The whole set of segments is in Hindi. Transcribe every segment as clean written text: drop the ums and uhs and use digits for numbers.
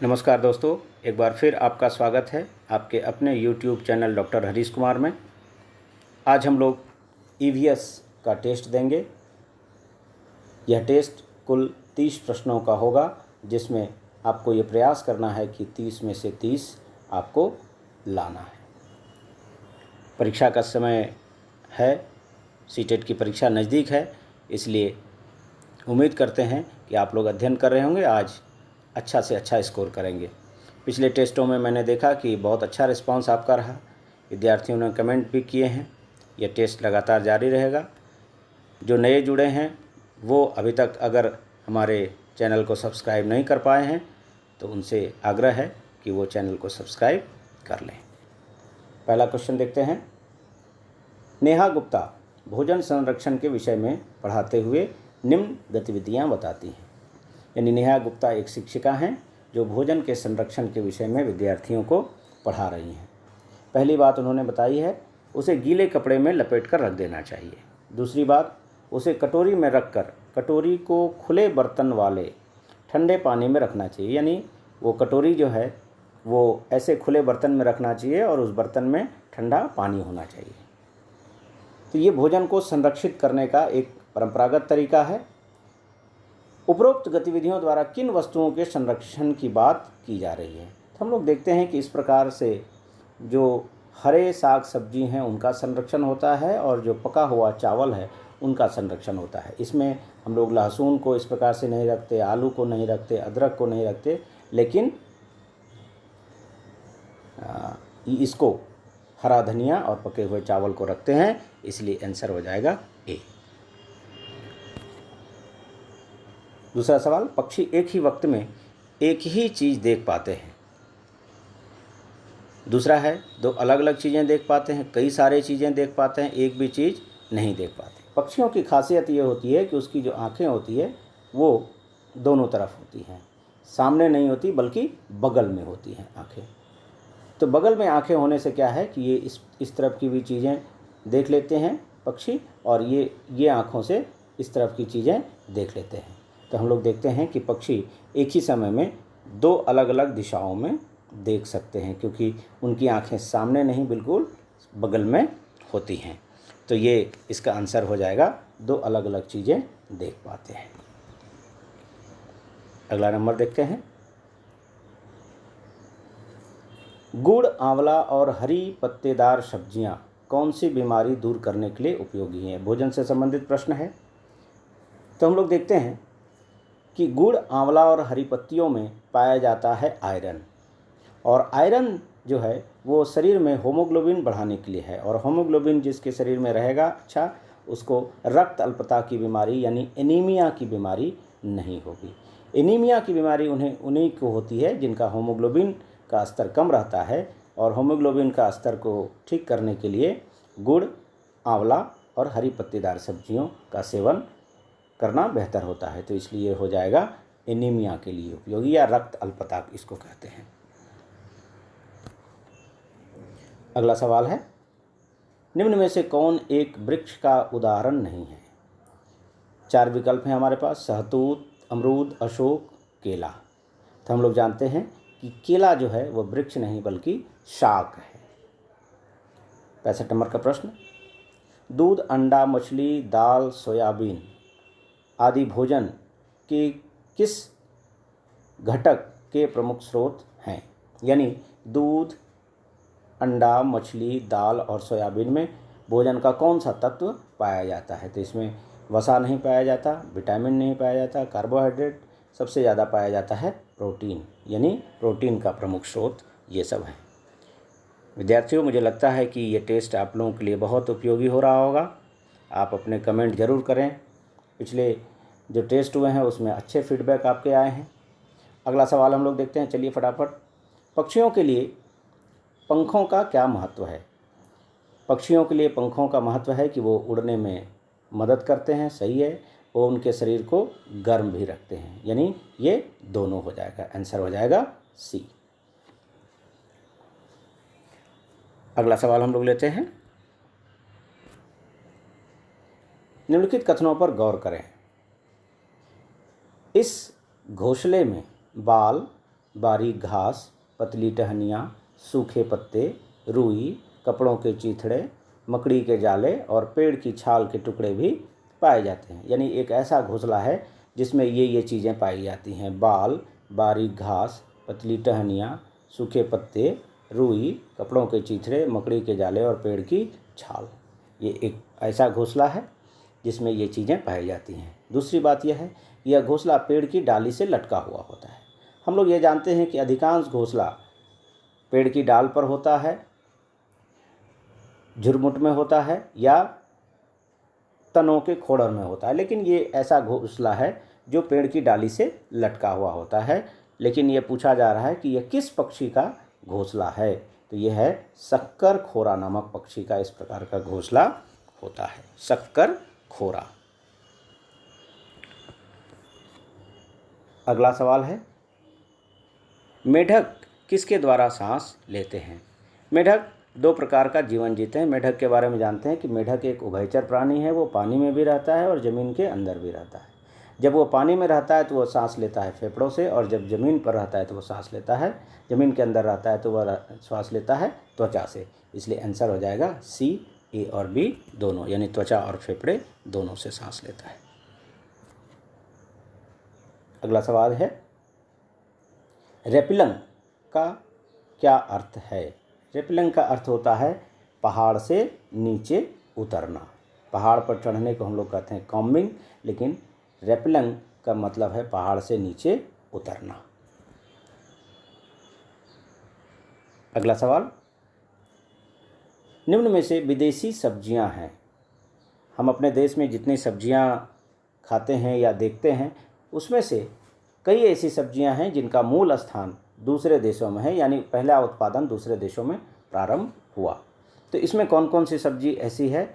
नमस्कार दोस्तों, एक बार फिर आपका स्वागत है आपके अपने YouTube channel doctor Harish Kumar में। आज हम लोग EVS का टेस्ट देंगे। यह टेस्ट कुल 30 प्रश्नों का होगा, जिसमें आपको ये प्रयास करना है कि 30 में से 30 आपको लाना है। परीक्षा का समय है, सीटेट की परीक्षा नज़दीक है, इसलिए उम्मीद करते हैं कि आप लोग अध्ययन कर रहे होंगे, आज अच्छा से अच्छा स्कोर करेंगे। पिछले टेस्टों में मैंने देखा कि बहुत अच्छा रिस्पांस आपका रहा, विद्यार्थियों ने कमेंट भी किए हैं। यह टेस्ट लगातार जारी रहेगा। जो नए जुड़े हैं वो अभी तक अगर हमारे चैनल को सब्सक्राइब नहीं कर पाए हैं तो उनसे आग्रह है कि वो चैनल को सब्सक्राइब कर लें। पहला क्वेश्चन देखते हैं। नेहा गुप्ता भोजन संरक्षण के विषय में पढ़ाते हुए निम्न गतिविधियाँ बताती हैं। यानी नेहा गुप्ता एक शिक्षिका हैं जो भोजन के संरक्षण के विषय में विद्यार्थियों को पढ़ा रही हैं। पहली बात उन्होंने बताई है, उसे गीले कपड़े में लपेट कर रख देना चाहिए। दूसरी बात, उसे कटोरी में रखकर कटोरी को खुले बर्तन वाले ठंडे पानी में रखना चाहिए। यानी वो कटोरी जो है वो ऐसे खुले बर्तन में रखना चाहिए और उस बर्तन में ठंडा पानी होना चाहिए। तो ये भोजन को संरक्षित करने का एक परंपरागत तरीका है। उपरोक्त गतिविधियों द्वारा किन वस्तुओं के संरक्षण की बात की जा रही है? तो हम लोग देखते हैं कि इस प्रकार से जो हरे साग सब्जी हैं उनका संरक्षण होता है और जो पका हुआ चावल है उनका संरक्षण होता है। इसमें हम लोग लहसुन को इस प्रकार से नहीं रखते, आलू को नहीं रखते, अदरक को नहीं रखते, लेकिन इसको हरा धनिया और पके हुए चावल को रखते हैं, इसलिए आंसर हो जाएगा ए। दूसरा सवाल, पक्षी एक ही वक्त में एक ही चीज़ देख पाते हैं। दूसरा है, दो अलग अलग चीज़ें देख पाते हैं, कई सारे चीज़ें देख पाते हैं, एक भी चीज़ नहीं देख पाते। पक्षियों की खासियत ये होती है कि उसकी जो आँखें होती है वो दोनों तरफ होती हैं, सामने नहीं होती बल्कि बगल में होती हैं आँखें। तो बगल में आँखें होने से क्या है कि ये इस तरफ की भी चीज़ें देख लेते हैं पक्षी, और ये आँखों से इस तरफ की चीज़ें देख लेते हैं। तो हम लोग देखते हैं कि पक्षी एक ही समय में दो अलग अलग दिशाओं में देख सकते हैं, क्योंकि उनकी आँखें सामने नहीं बिल्कुल बगल में होती हैं। तो ये इसका आंसर हो जाएगा, दो अलग अलग चीज़ें देख पाते हैं। अगला नंबर देखते हैं। गुड़, आंवला और हरी पत्तेदार सब्जियां कौन सी बीमारी दूर करने के लिए उपयोगी हैं? भोजन से संबंधित प्रश्न है। तो हम लोग देखते हैं कि गुड़, आंवला और हरी पत्तियों में पाया जाता है आयरन, और आयरन जो है वो शरीर में होमोग्लोबिन बढ़ाने के लिए है, और होमोग्लोबिन जिसके शरीर में रहेगा अच्छा, उसको रक्त अल्पता की बीमारी यानी एनीमिया की बीमारी नहीं होगी। एनीमिया की बीमारी उन्हीं को होती है जिनका होमोग्लोबिन का स्तर कम रहता है, और होमोग्लोबिन का स्तर को ठीक करने के लिए गुड़, आंवला और हरी पत्तेदार सब्जियों का सेवन करना बेहतर होता है। तो इसलिए हो जाएगा एनीमिया के लिए उपयोगी, या रक्त अल्पता इसको कहते हैं। अगला सवाल है, निम्न में से कौन एक वृक्ष का उदाहरण नहीं है? 4 विकल्प हैं हमारे पास, सहतूत, अमरूद, अशोक, केला। तो हम लोग जानते हैं कि केला जो है वह वृक्ष नहीं बल्कि शाक है। 65 नंबर का प्रश्न, दूध, अंडा, मछली, दाल, सोयाबीन आदि भोजन के किस घटक के प्रमुख स्रोत हैं? यानी दूध, अंडा, मछली, दाल और सोयाबीन में भोजन का कौन सा तत्व पाया जाता है? तो इसमें वसा नहीं पाया जाता, विटामिन नहीं पाया जाता, कार्बोहाइड्रेट, सबसे ज़्यादा पाया जाता है प्रोटीन, यानी प्रोटीन का प्रमुख स्रोत ये सब है। विद्यार्थियों, मुझे लगता है कि ये टेस्ट आप लोगों के लिए बहुत उपयोगी हो रहा होगा। आप अपने कमेंट ज़रूर करें। पिछले जो टेस्ट हुए हैं उसमें अच्छे फीडबैक आपके आए हैं। अगला सवाल हम लोग देखते हैं, चलिए फटाफट। पक्षियों के लिए पंखों का क्या महत्व है? पक्षियों के लिए पंखों का महत्व है कि वो उड़ने में मदद करते हैं, सही है। वो उनके शरीर को गर्म भी रखते हैं, यानी ये दोनों हो जाएगा, आंसर हो जाएगा सी। अगला सवाल हम लोग लेते हैं, निम्नलिखित कथनों पर गौर करें। इस घोंसले में बाल बारीक घास, पतली टहनियाँ, सूखे पत्ते, रुई, कपड़ों के चीथड़े, मकड़ी के जाले और पेड़ की छाल के टुकड़े भी पाए जाते हैं। यानी एक ऐसा घोंसला है जिसमें ये चीज़ें पाई जाती हैं: बाल, बारीक घास, पतली टहनियाँ, सूखे पत्ते, रुई, कपड़ों के चीथड़े, मकड़ी के जाले और पेड़ की छाल। ये एक ऐसा घोंसला है जिसमें ये चीज़ें पाई जाती हैं। दूसरी बात यह है, यह घोंसला पेड़ की डाली से लटका हुआ होता है। हम लोग ये जानते हैं कि अधिकांश घोंसला पेड़ की डाल पर होता है, झुरमुट में होता है या तनों के खोड़र में होता है, लेकिन ये ऐसा घोंसला है जो पेड़ की डाली से लटका हुआ होता है। लेकिन ये पूछा जा रहा है कि यह किस पक्षी का घोंसला है, तो यह है शक्कर खोरा नामक पक्षी का इस प्रकार का घोंसला होता है, शक्कर खोरा। अगला सवाल है, मेढक किसके द्वारा सांस लेते हैं? मेढक दो प्रकार का जीवन जीते हैं। मेढक के बारे में जानते हैं कि मेढक एक उभयचर प्राणी है, वो पानी में भी रहता है और ज़मीन के अंदर भी रहता है। जब वो पानी में रहता है तो वो सांस लेता है फेफड़ों से, और जब ज़मीन पर रहता है तो वो सांस लेता है, ज़मीन के अंदर रहता है तो वह श्वास लेता है त्वचा से। इसलिए आंसर हो जाएगा सी, ए और बी दोनों, यानी त्वचा और फेफड़े दोनों से सांस लेता है। अगला सवाल है, रेपिलंग का क्या अर्थ है? रेपिलंग का अर्थ होता है पहाड़ से नीचे उतरना। पहाड़ पर चढ़ने को हम लोग कहते हैं कॉम्बिंग, लेकिन रेपिलंग का मतलब है पहाड़ से नीचे उतरना। अगला सवाल, निम्न में से विदेशी सब्जियां हैं। हम अपने देश में जितनी सब्जियां खाते हैं या देखते हैं, उसमें से कई ऐसी सब्जियां हैं जिनका मूल स्थान दूसरे देशों में है, यानी पहला उत्पादन दूसरे देशों में प्रारंभ हुआ। तो इसमें कौन कौन सी सब्जी ऐसी है?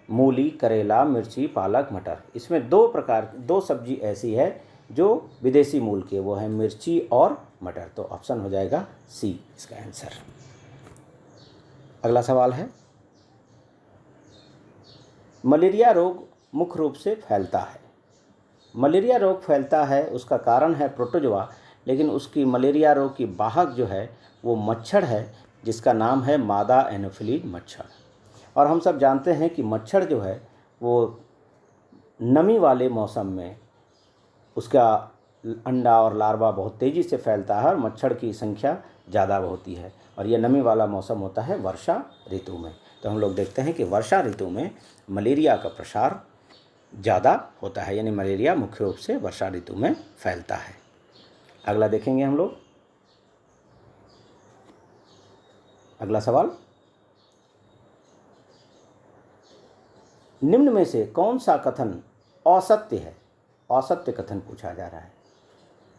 मूली, करेला, मिर्ची, पालक, मटर। इसमें दो सब्जी ऐसी है जो विदेशी मूल की है, वो है मिर्ची और मटर। तो ऑप्शन हो जाएगा सी इसका आंसर। अगला सवाल है, मलेरिया रोग मुख्य रूप से फैलता है। मलेरिया रोग फैलता है, उसका कारण है प्रोटोजोआ, लेकिन उसकी मलेरिया रोग की वाहक जो है वो मच्छर है, जिसका नाम है मादा एनोफिलीज मच्छर। और हम सब जानते हैं कि मच्छर जो है वो नमी वाले मौसम में उसका अंडा और लार्वा बहुत तेज़ी से फैलता है और मच्छर की संख्या ज़्यादा होती है, और यह नमी वाला मौसम होता है वर्षा ऋतु में। तो हम लोग देखते हैं कि वर्षा ऋतु में मलेरिया का प्रसार ज़्यादा होता है, यानी मलेरिया मुख्य रूप से वर्षा ऋतु में फैलता है। अगला देखेंगे हम लोग। अगला सवाल, निम्न में से कौन सा कथन असत्य है? असत्य कथन पूछा जा रहा है।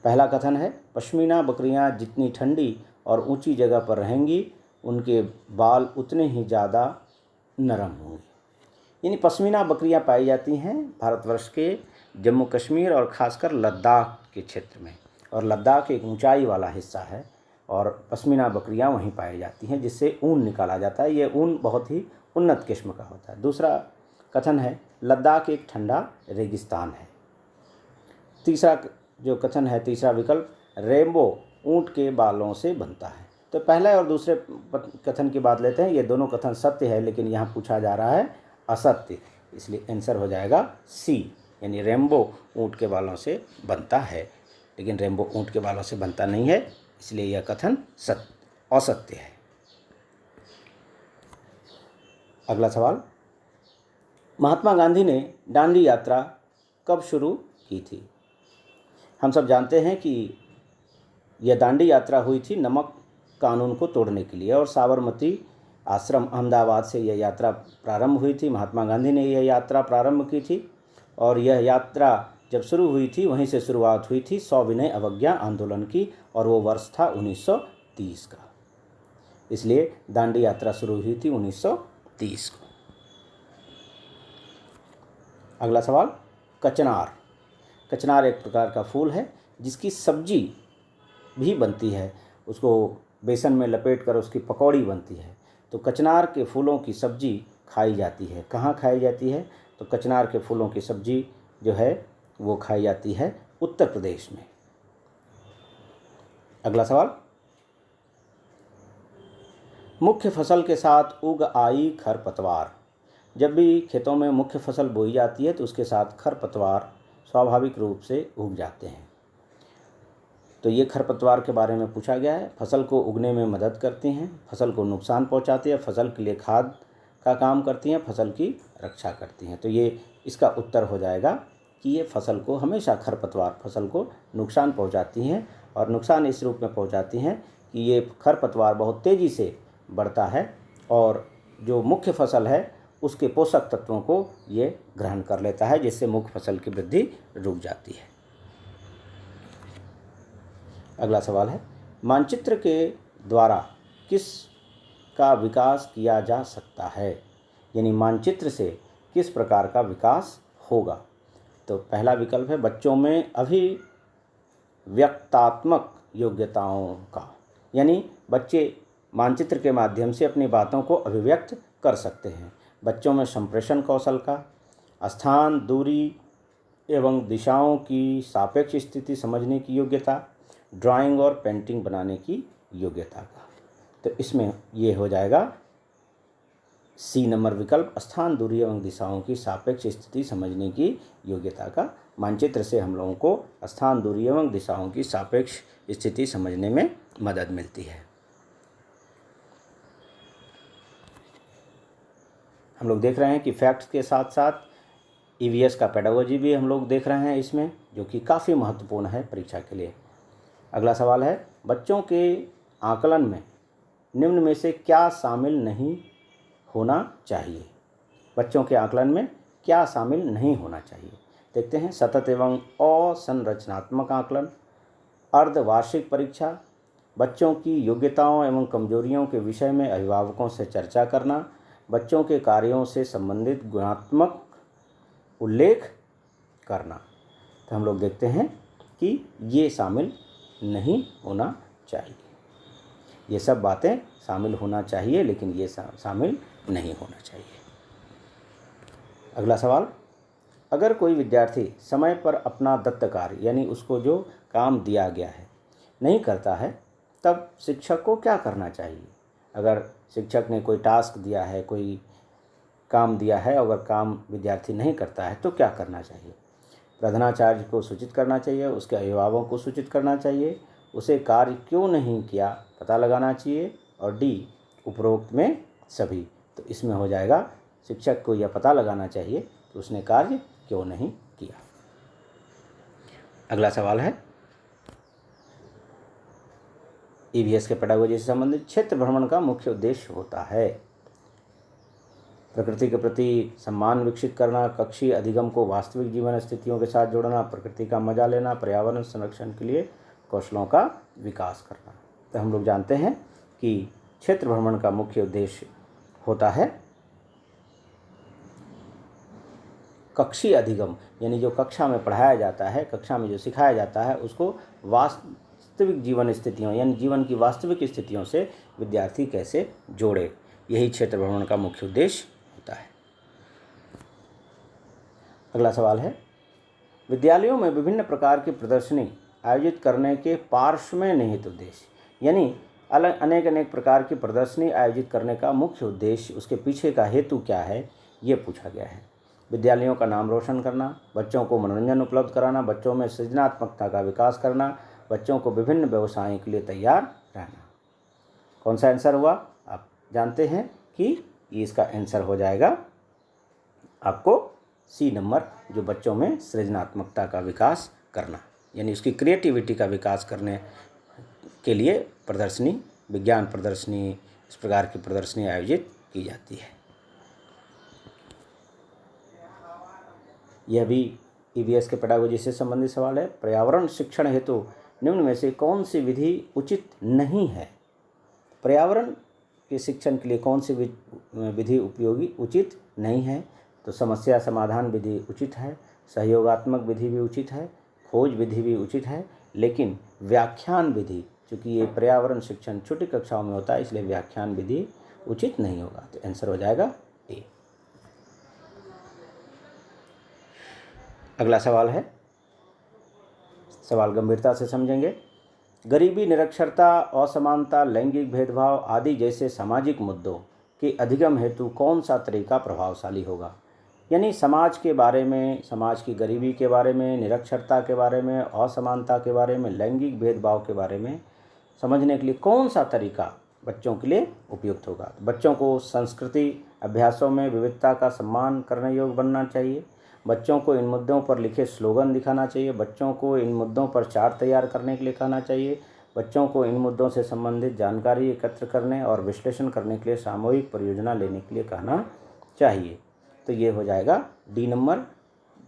पहला कथन है, पश्मीना बकरियां जितनी ठंडी और ऊंची जगह पर रहेंगी उनके बाल उतने ही ज़्यादा नरम होंगे। यानी पश्मीना बकरियां पाई जाती हैं भारतवर्ष के जम्मू कश्मीर और ख़ासकर लद्दाख के क्षेत्र में, और लद्दाख एक ऊंचाई वाला हिस्सा है और पश्मीना बकरियां वहीं पाई जाती हैं, जिससे ऊन निकाला जाता है। ये ऊन बहुत ही उन्नत किस्म का होता है। दूसरा कथन है, लद्दाख एक ठंडा रेगिस्तान है। तीसरा जो कथन है, तीसरा विकल्प, रेनबो ऊंट के बालों से बनता है। तो पहले और दूसरे कथन की बात लेते हैं। ये दोनों कथन सत्य है, लेकिन यहाँ पूछा जा रहा है असत्य, इसलिए आंसर हो जाएगा सी, यानी रेनबो ऊंट के बालों से बनता है। लेकिन रेनबो ऊंट के बालों से बनता नहीं है, इसलिए यह कथन असत्य है। अगला सवाल, महात्मा गांधी ने दांडी यात्रा कब शुरू की थी? हम सब जानते हैं कि यह दांडी यात्रा हुई थी नमक कानून को तोड़ने के लिए, और साबरमती आश्रम अहमदाबाद से यह यात्रा प्रारंभ हुई थी। महात्मा गांधी ने यह यात्रा प्रारंभ की थी, और यह यात्रा जब शुरू हुई थी वहीं से शुरुआत हुई थी सविनय अवज्ञा आंदोलन की, और वो वर्ष था 1930 का। इसलिए दांडी यात्रा शुरू हुई थी 1930 को। अगला सवाल, कचनार। कचनार एक प्रकार का फूल है जिसकी सब्जी भी बनती है, उसको बेसन में लपेट कर उसकी पकौड़ी बनती है। तो कचनार के फूलों की सब्जी खाई जाती है। कहाँ खाई जाती है? तो कचनार के फूलों की सब्जी जो है वो खाई जाती है उत्तर प्रदेश में। अगला सवाल, मुख्य फसल के साथ उग आई खरपतवार। जब भी खेतों में मुख्य फसल बोई जाती है तो उसके साथ खरपतवार स्वाभाविक रूप से उग जाते हैं। तो ये खरपतवार के बारे में पूछा गया है। फसल को उगने में मदद करती हैं, फसल को नुकसान पहुंचाती है, फसल के लिए खाद का काम करती हैं, फसल की रक्षा करती हैं। तो ये इसका उत्तर हो जाएगा कि ये फसल को हमेशा खरपतवार फसल को नुकसान पहुंचाती हैं, और नुकसान इस रूप में पहुंचाती हैं कि ये खरपतवार बहुत तेज़ी से बढ़ता है और जो मुख्य फसल है उसके पोषक तत्वों को ये ग्रहण कर लेता है, जिससे मुख्य फसल की वृद्धि रुक जाती है। अगला सवाल है, मानचित्र के द्वारा किस का विकास किया जा सकता है, यानी मानचित्र से किस प्रकार का विकास होगा। तो पहला विकल्प है बच्चों में अभिव्यक्तात्मक योग्यताओं का, यानी बच्चे मानचित्र के माध्यम से अपनी बातों को अभिव्यक्त कर सकते हैं। बच्चों में संप्रेषण कौशल का, स्थान, दूरी एवं दिशाओं की सापेक्ष स्थिति समझने की योग्यता, ड्राइंग और पेंटिंग बनाने की योग्यता का। तो इसमें ये हो जाएगा सी नंबर विकल्प, स्थान, दूरी एवं दिशाओं की सापेक्ष स्थिति समझने की योग्यता का। मानचित्र से हम लोगों को स्थान, दूरी एवं दिशाओं की सापेक्ष स्थिति समझने में मदद मिलती है। हम लोग देख रहे हैं कि फैक्ट्स के साथ साथ ईवीएस का पेडागोजी भी हम लोग देख रहे हैं इसमें, जो कि काफ़ी महत्वपूर्ण है परीक्षा के लिए। अगला सवाल है, बच्चों के आकलन में निम्न में से क्या शामिल नहीं होना चाहिए। बच्चों के आकलन में क्या शामिल नहीं होना चाहिए, देखते हैं। सतत एवं असंरचनात्मक आकलन, अर्धवार्षिक परीक्षा, बच्चों की योग्यताओं एवं कमजोरियों के विषय में अभिभावकों से चर्चा करना, बच्चों के कार्यों से संबंधित गुणात्मक उल्लेख करना। तो हम लोग देखते हैं कि ये शामिल नहीं होना चाहिए। ये सब बातें शामिल होना चाहिए, लेकिन ये शामिल नहीं होना चाहिए। अगला सवाल, अगर कोई विद्यार्थी समय पर अपना दत्त कार्य, यानी उसको जो काम दिया गया है, नहीं करता है, तब शिक्षक को क्या करना चाहिए। अगर शिक्षक ने कोई टास्क दिया है, कोई काम दिया है, अगर काम विद्यार्थी नहीं करता है तो क्या करना चाहिए। प्रधानाचार्य को सूचित करना चाहिए, उसके अभिभावकों को सूचित करना चाहिए, उसे कार्य क्यों नहीं किया पता लगाना चाहिए, और डी उपरोक्त में सभी। तो इसमें हो जाएगा शिक्षक को यह पता लगाना चाहिए कि उसने कार्य क्यों नहीं किया। अगला सवाल है, ईवीएस के पेडागोजी से संबंधित क्षेत्र भ्रमण का मुख्य उद्देश्य होता है प्रकृति के प्रति सम्मान विकसित करना, कक्षीय अधिगम को वास्तविक जीवन स्थितियों के साथ जोड़ना, प्रकृति का मजा लेना, पर्यावरण संरक्षण के लिए कौशलों का विकास करना। तो हम लोग जानते हैं कि क्षेत्र भ्रमण का मुख्य उद्देश्य होता है कक्षीय अधिगम, यानी जो कक्षा में पढ़ाया जाता है, कक्षा में जो सिखाया जाता है, उसको वास्तविक जीवन स्थितियों, यानी जीवन की वास्तविक स्थितियों से विद्यार्थी कैसे जोड़े, यही क्षेत्र भ्रमण का मुख्य उद्देश्य होता है। अगला सवाल है, विद्यालयों में विभिन्न प्रकार की प्रदर्शनी आयोजित करने के पार्श्व में निहित उद्देश्य, यानी अनेक प्रकार की प्रदर्शनी आयोजित करने का मुख्य उद्देश्य, उसके पीछे का हेतु क्या है, ये पूछा गया है। विद्यालयों का नाम रोशन करना, बच्चों को मनोरंजन उपलब्ध कराना, बच्चों में सृजनात्मकता का विकास करना, बच्चों को विभिन्न व्यवसायों के लिए तैयार रहना। कौन सा आंसर हुआ, आप जानते हैं कि इसका आंसर हो जाएगा आपको सी नंबर, जो बच्चों में सृजनात्मकता का विकास करना, यानी उसकी क्रिएटिविटी का विकास करने के लिए प्रदर्शनी, विज्ञान प्रदर्शनी, इस प्रकार की प्रदर्शनी आयोजित की जाती है। यह भी ईवीएस के पेडागोजी से संबंधित सवाल है। पर्यावरण शिक्षण हेतु निम्न में से कौन सी विधि उचित नहीं है। पर्यावरण के शिक्षण के लिए कौन सी विधि उपयोगी उचित नहीं है। तो समस्या समाधान विधि उचित है, सहयोगात्मक विधि भी उचित है, खोज विधि भी उचित है, लेकिन व्याख्यान विधि, चूँकि ये पर्यावरण शिक्षण छोटी कक्षाओं में होता है, इसलिए व्याख्यान विधि उचित नहीं होगा। तो आंसर हो जाएगा ए। अगला सवाल है, सवाल गंभीरता से समझेंगे। गरीबी, निरक्षरता, असमानता, लैंगिक भेदभाव आदि जैसे सामाजिक मुद्दों के अधिगम हेतु कौन सा तरीका प्रभावशाली होगा? यानी समाज के बारे में, समाज की गरीबी के बारे में, निरक्षरता के बारे में, असमानता के बारे में, लैंगिक भेदभाव के बारे में समझने के लिए कौन सा तरीका बच्चों के लिए उपयुक्त होगा? बच्चों को संस्कृति अभ्यासों में विविधता का सम्मान करने योग्य बनना चाहिए। बच्चों को इन मुद्दों पर लिखे स्लोगन दिखाना चाहिए। बच्चों को इन मुद्दों पर चार्ट तैयार करने के लिए कहना चाहिए। बच्चों को इन मुद्दों से संबंधित जानकारी एकत्र करने और विश्लेषण करने के लिए सामूहिक परियोजना लेने के लिए कहना चाहिए। तो ये हो जाएगा डी नंबर।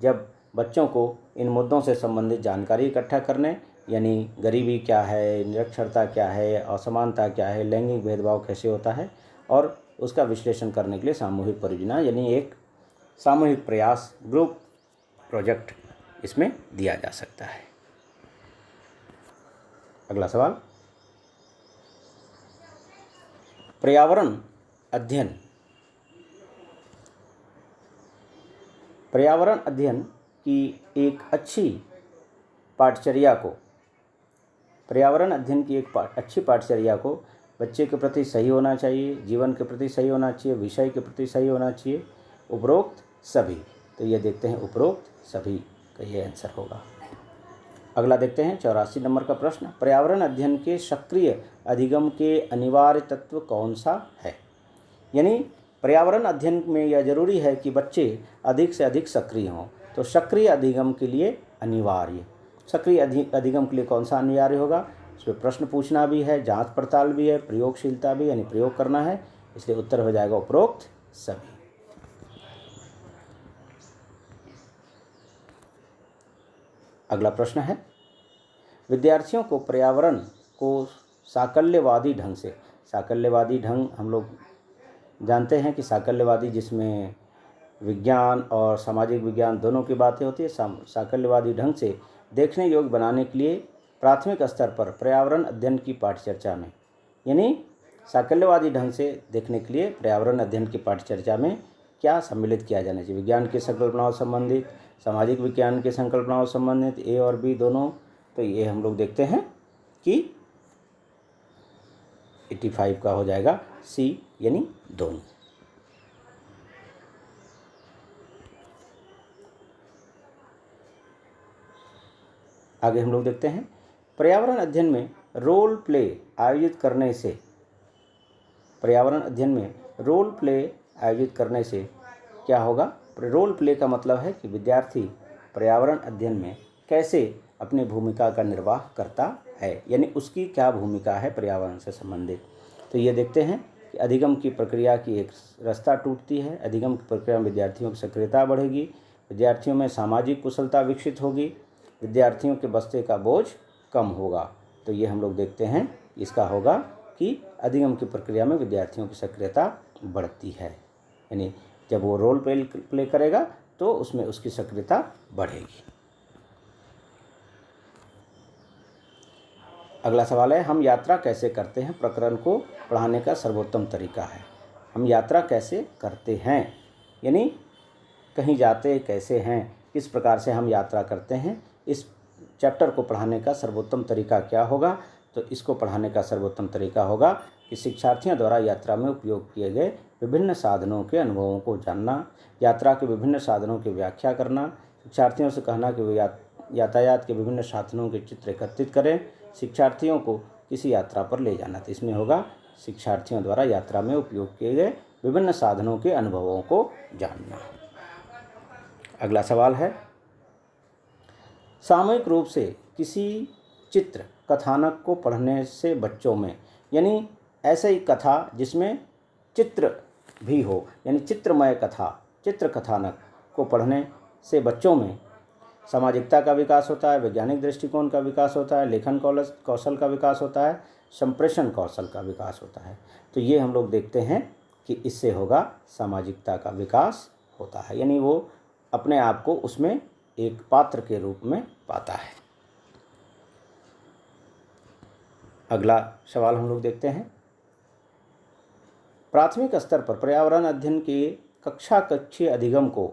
जब बच्चों को इन मुद्दों से संबंधित जानकारी इकट्ठा करने, यानी गरीबी क्या है, निरक्षरता क्या है, असमानता क्या है, लैंगिक भेदभाव कैसे होता है, और उसका विश्लेषण करने के लिए सामूहिक परियोजना यानी एक सामूहिक प्रयास, ग्रुप प्रोजेक्ट इसमें दिया जा सकता है। अगला सवाल, पर्यावरण अध्ययन। पर्यावरण अध्ययन की एक अच्छी पाठचर्या को, पर्यावरण अध्ययन की एक अच्छी पाठचर्या को बच्चे के प्रति सही होना चाहिए, जीवन के प्रति सही होना चाहिए, विषय के प्रति सही होना चाहिए। उपरोक्त सभी। तो ये देखते हैं उपरोक्त सभी का ये आंसर होगा। अगला देखते हैं 84 नंबर का प्रश्न, पर्यावरण अध्ययन के सक्रिय अधिगम के अनिवार्य तत्व कौन सा है? यानी पर्यावरण अध्ययन में यह जरूरी है कि बच्चे अधिक से अधिक सक्रिय हों। तो सक्रिय अधिगम के लिए अनिवार्य, सक्रिय अधिगम के लिए कौन सा अनिवार्य होगा? इसमें प्रश्न पूछना भी है, जांच पड़ताल भी है, प्रयोगशीलता भी, यानी प्रयोग करना है, इसलिए उत्तर हो जाएगा उपरोक्त सभी। अगला प्रश्न है, विद्यार्थियों को पर्यावरण को साकल्यवादी ढंग से, साकल्यवादी ढंग हम लोग जानते हैं कि साकल्यवादी जिसमें विज्ञान और सामाजिक विज्ञान दोनों की बातें होती है, साकल्यवादी ढंग से देखने योग्य बनाने के लिए प्राथमिक स्तर पर पर्यावरण अध्ययन की पाठचर्चा में, यानी साकल्यवादी ढंग से देखने के लिए पर्यावरण अध्ययन की पाठचर्चा में क्या सम्मिलित किया जाना चाहिए? विज्ञान की संकल्पनाओं संबंधित, सामाजिक विज्ञान की संकल्पनाओं संबंधित, ए और बी दोनों। तो ये हम लोग देखते हैं कि 85 का हो जाएगा सी, यानी दोनों। आगे हम लोग देखते हैं, पर्यावरण अध्ययन में रोल प्ले आयोजित करने से, पर्यावरण अध्ययन में रोल प्ले आयोजित करने से क्या होगा? रोल प्ले का मतलब है कि विद्यार्थी पर्यावरण अध्ययन में कैसे अपनी भूमिका का निर्वाह करता है, यानी उसकी क्या भूमिका है पर्यावरण से संबंधित। तो ये देखते हैं कि अधिगम की प्रक्रिया की एक रास्ता टूटती है। अधिगम की प्रक्रिया में विद्यार्थियों की सक्रियता बढ़ेगी, विद्यार्थियों में सामाजिक कुशलता विकसित होगी, विद्यार्थियों के बस्ते का बोझ कम होगा। तो ये हम लोग देखते हैं इसका होगा कि अधिगम की प्रक्रिया में विद्यार्थियों की सक्रियता बढ़ती है, यानी जब वो रोल प्ले करेगा तो उसमें उसकी सक्रियता बढ़ेगी। अगला सवाल है, हम यात्रा कैसे करते हैं प्रकरण को पढ़ाने का सर्वोत्तम तरीका है। हम यात्रा कैसे करते हैं, यानी कहीं जाते कैसे हैं, किस प्रकार से हम यात्रा करते हैं, इस चैप्टर को पढ़ाने का सर्वोत्तम तरीका क्या होगा? तो इसको पढ़ाने का सर्वोत्तम तरीका होगा कि शिक्षार्थियों द्वारा यात्रा में उपयोग किए गए विभिन्न साधनों के अनुभवों को जानना, यात्रा के विभिन्न साधनों की व्याख्या करना, शिक्षार्थियों से कहना कि वे यातायात के विभिन्न साधनों के चित्र एकत्रित करें, शिक्षार्थियों को किसी यात्रा पर ले जाना। तो इसमें होगा शिक्षार्थियों द्वारा यात्रा में उपयोग किए गए विभिन्न साधनों के अनुभवों को जानना। अगला सवाल है, सामूहिक रूप से किसी चित्र कथानक को पढ़ने से बच्चों में, यानी ऐसे ही कथा जिसमें चित्र भी हो, यानी चित्रमय कथा, चित्र कथानक को पढ़ने से बच्चों में सामाजिकता का विकास होता है, वैज्ञानिक दृष्टिकोण का विकास होता है, लेखन कौशल का विकास होता है, संप्रेषण कौशल का विकास होता है। तो ये हम लोग देखते हैं कि इससे होगा सामाजिकता का विकास होता है, यानी वो अपने आप को उसमें एक पात्र के रूप में पाता है। अगला सवाल हम लोग देखते हैं, प्राथमिक स्तर पर पर्यावरण अध्ययन के कक्षीय अधिगम को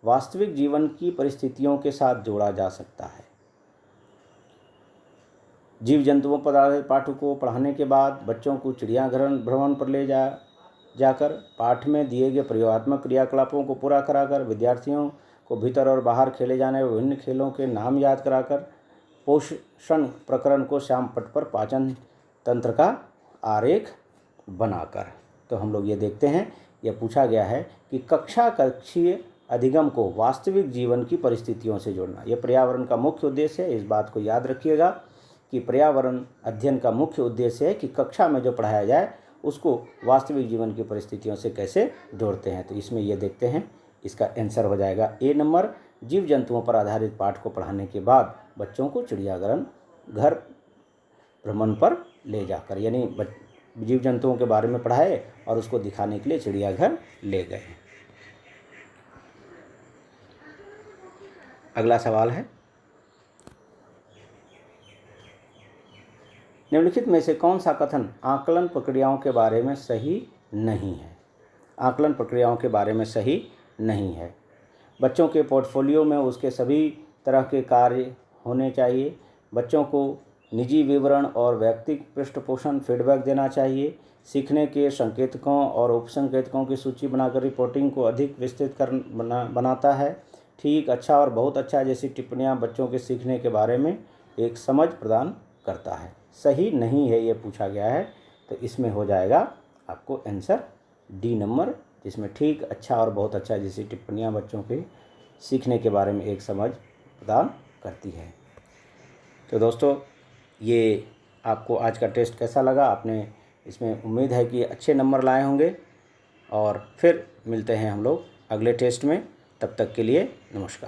वास्तविक जीवन की परिस्थितियों के साथ जोड़ा जा सकता है। जीव जंतुओं पर आधारित पाठ को पढ़ाने के बाद बच्चों को चिड़ियाघर भ्रमण पर ले जाकर पाठ में दिए गए प्रयोगात्मक क्रियाकलापों को पूरा कराकर विद्यार्थियों को भीतर और बाहर खेले जाने वाले विभिन्न खेलों के नाम याद कराकर पोषण प्रकरण को श्याम पट पर पाचन तंत्र का आरेख बनाकर। तो हम लोग ये देखते हैं, यह पूछा गया है कि कक्षीय अधिगम को वास्तविक जीवन की परिस्थितियों से जोड़ना। यह पर्यावरण का मुख्य उद्देश्य है। इस बात को याद रखिएगा कि पर्यावरण अध्ययन का मुख्य उद्देश्य है कि कक्षा में जो पढ़ाया जाए उसको वास्तविक जीवन की परिस्थितियों से कैसे जोड़ते हैं। तो इसमें ये देखते हैं, इसका आंसर हो जाएगा ए नंबर। जीव जंतुओं पर आधारित पाठ को पढ़ाने के बाद बच्चों को चिड़ियाघर भ्रमण पर ले जाकर, यानी जीव जंतुओं के बारे में पढ़ाए और उसको दिखाने के लिए चिड़ियाघर ले गए। अगला सवाल है, निम्नलिखित में से कौन सा कथन आकलन प्रक्रियाओं के बारे में सही नहीं है? आकलन प्रक्रियाओं के बारे में सही नहीं है। बच्चों के पोर्टफोलियो में उसके सभी तरह के कार्य होने चाहिए। बच्चों को निजी विवरण और व्यक्तिगत पृष्ठपोषण फीडबैक देना चाहिए। सीखने के संकेतकों और उपसंकेतकों की सूची बनाकर रिपोर्टिंग को अधिक विस्तृत बनाता है। ठीक, अच्छा और बहुत अच्छा जैसी टिप्पणियां बच्चों के सीखने के बारे में एक समझ प्रदान करता है। सही नहीं है ये पूछा गया है, तो इसमें हो जाएगा आपको आंसर डी नंबर, जिसमें ठीक, अच्छा और बहुत अच्छा जैसी टिप्पणियां बच्चों के सीखने के बारे में एक समझ प्रदान करती है। तो दोस्तों, ये आपको आज का टेस्ट कैसा लगा? आपने इसमें उम्मीद है कि अच्छे नंबर लाए होंगे, और फिर मिलते हैं हम लोग अगले टेस्ट में। तब तक के लिए नमस्कार।